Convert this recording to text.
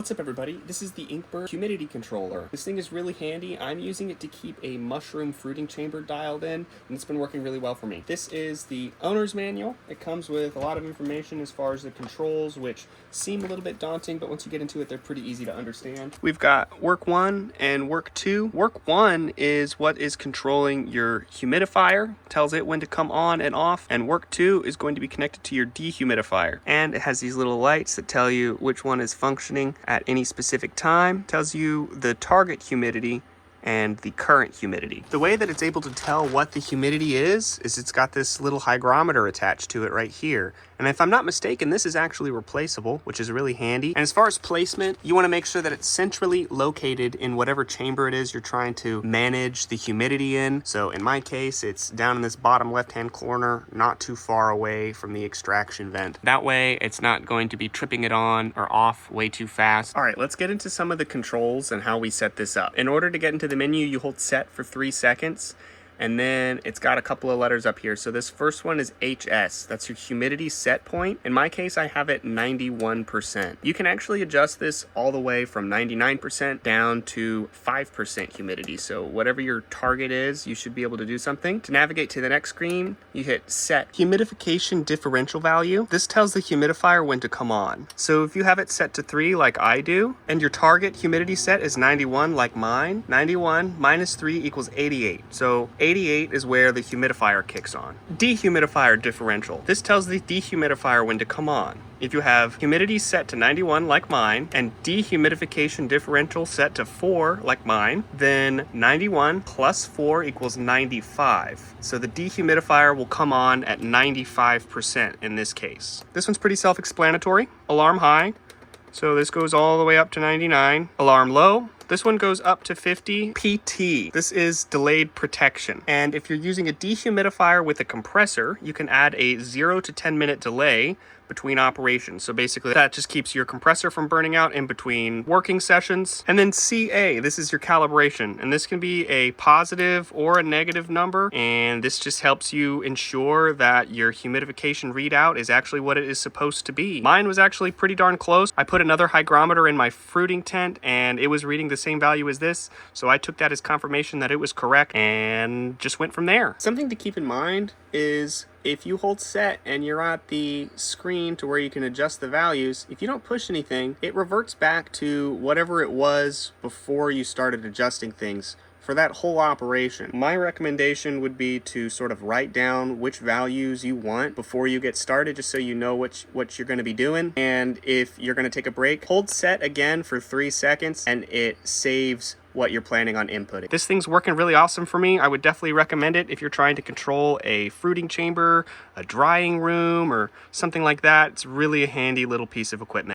What's up everybody, this is the Inkbird humidity controller. This thing is really handy. I'm using it to keep a mushroom fruiting chamber dialed in, and it's been working really well for me. This is the owner's manual. It comes with a lot of information as far as the controls, which seem a little bit daunting, but once you get into it, they're pretty easy to understand. We've got work 1 and work 2. Work 1 is what is controlling your humidifier, tells it when to come on and off, and work 2 is going to be connected to your dehumidifier. And it has these little lights that tell you which one is functioning at any specific time, tells you the target humidity and the current humidity. The way that it's able to tell what the humidity is it's got this little hygrometer attached to it right here. And if I'm not mistaken, this is actually replaceable, which is really handy. And as far as placement, you want to make sure that it's centrally located in whatever chamber it is you're trying to manage the humidity in. So in my case, it's down in this bottom left-hand corner, not too far away from the extraction vent. That way, it's not going to be tripping it on or off way too fast. All right, let's get into some of the controls and how we set this up. In order to get into the menu, you hold set for 3 seconds. And then it's got a couple of letters up here. So this first one is HS. That's your humidity set point. In my case, I have it 91%. You can actually adjust this all the way from 99% down to 5% humidity. So whatever your target is, you should be able to do something. To navigate to the next screen, you hit set humidification differential value. This tells the humidifier when to come on. So if you have it set to 3 like I do, and your target humidity set is 91 like mine, 91 minus 3 equals 88. So 88 is where the humidifier kicks on. Dehumidifier differential. This tells the dehumidifier when to come on. If you have humidity set to 91 like mine and dehumidification differential set to 4 like mine, then 91 plus 4 equals 95. So the dehumidifier will come on at 95% in this case. This one's pretty self-explanatory. Alarm high. So this goes all the way up to 99. Alarm low. This one goes up to 50 PT. This is delayed protection. And if you're using a dehumidifier with a compressor, you can add a 0 to 10 minute delay between operations. So basically that just keeps your compressor from burning out in between working sessions. And then CA, this is your calibration. And this can be a positive or a negative number. And this just helps you ensure that your humidification readout is actually what it is supposed to be. Mine was actually pretty darn close. I put another hygrometer in my fruiting tent and it was reading the same value as this. So I took that as confirmation that it was correct and just went from there. Something to keep in mind is if you hold set and you're at the screen to where you can adjust the values, if you don't push anything, it reverts back to whatever it was before you started adjusting things for that whole operation. My recommendation would be to sort of write down which values you want before you get started, just so you know what you're going to be doing. And if you're going to take a break, hold set again for 3 seconds and it saves what you're planning on inputting. This thing's working really awesome for me. I would definitely recommend it if you're trying to control a fruiting chamber, a drying room, or something like that. It's really a handy little piece of equipment.